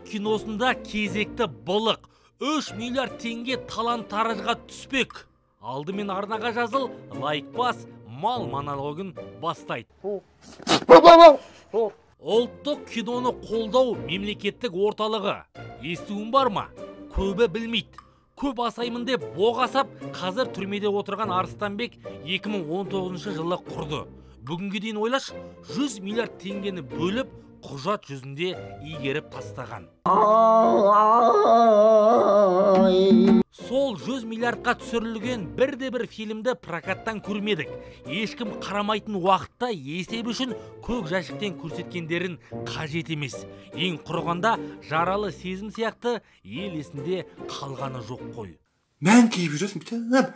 киносында кезекті былық 3 миллиард теңге талан-таражға түспек. Алдымен арнаға жазыл, лайк бас, мал монологын бастайды. Ұлттық киноны қолдау мемлекеттік орталығы. Естуін бар ма? Көбі білмейді. Көп асаймын деп боғасап, қазір түрмеде отырған Арыстанбек 2019 жылы құрды. Бүгінге дейін ойлаш, 100 миллиард теңгені бөліп, құжат жүзінде игеріп тастаған. Сол 100 миллиардқа түсірілген бірде-бір фильмді прокаттан көрмедік. Ешкім қарамайтын уақытта есеп үшін көк жәшіктен көрсеткендерін қажет емес. Ең құрығанда жаралы сезім сияқты ел есінде қалғаны жоқ қой. Мән кейіп жүресің бітіп.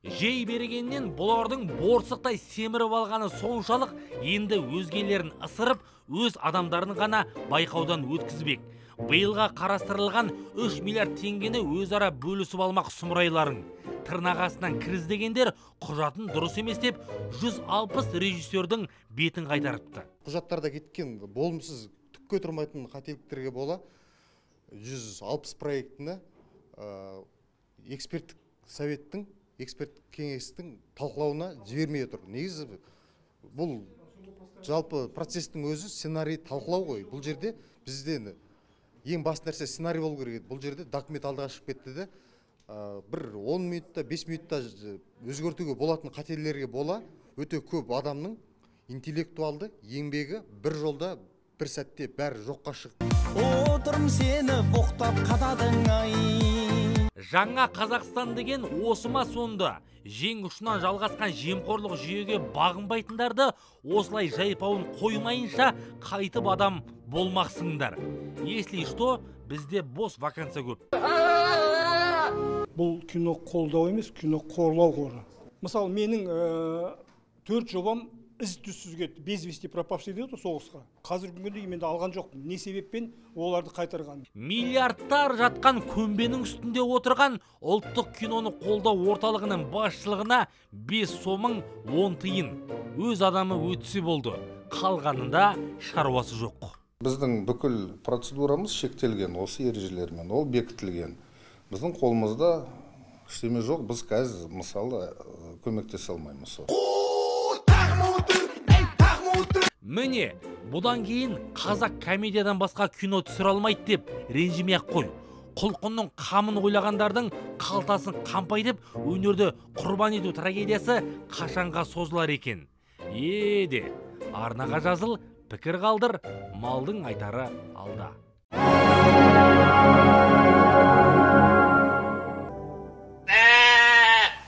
Жей бергеннен бұлардың борсықтай семіріп алғаны соншалық, енді өзгелерін ысырып, өз адамдарын ғана байқаудан өткізбек. Биылға қарастырылған 3 миллиард теңгені өзара бөлісіп алмақ сұмырайларың. Тырнағасынан кіріздегендер құжатын дұрыс емес деп 160 режиссердің бетін қайтарыпты. Құжаттарда кеткен болымсыз түкке тұрмайтын қателіктерге бола 160 проектіні эксперттік советтің, эксперттік кеңестің талқылауына жібермей отыр. Негізі бұл жалпы процестің өзі сценарий талқылау ғой. Бұл жерде бізден ең басты нәрсе сценарий болу керек еді. Бұл жерде документ алдыға шығып кетті де, бір 10 минутта, 5 минутта өзгертуге болатын қателерге бола, өте көп адамның интеллектуалды еңбегі бір жолда, бір сәтте бәрі жоққа шығып. Отырым сені боқтап қададың ай. Жаңа Қазақстан деген осыма сонды. Жең ұшынан жалғасқан жемқорлық жүйеге бағынбайтындарды осылай жайпауын қоймайынша қайтып адам болмақсыңдар. Если что, бізде бос вакансия көп. Бұл кино қолдау емес, кино қорлау қоры. Мысалы, менің 4 жобам із-түзсіз кетті. Без вести пропавший дейді соғысқа. Қазіргі күнде менде алған жоқпын. Не себеппен оларды қайтарған? Миллиардтар жатқан көмбенің үстінде отырған ұлттық киноны қолдау орталығының басшылығына 5 сомың 10 тиын. Өз адамы өтсе болды. Қалғанында шаруасы жоқ. Біздің бүкіл процедурамыз шектелген, осы ережелермен, ол бекітілген. Біздің қолымызда ештеме жоқ, біз қазір мысалы көмектесе алмаймыз. Міне, бұдан кейін қазақ комедиядан басқа кино түсіре алмайды деп ренжімей-ақ қой. Құлқынның қамын ойлағандардың қалтасын қампай деп өнерді құрбан ету трагедиясы қашанға созылар екен. Еде, арнаға жазыл, пікір қалдыр, малдың айтары алда.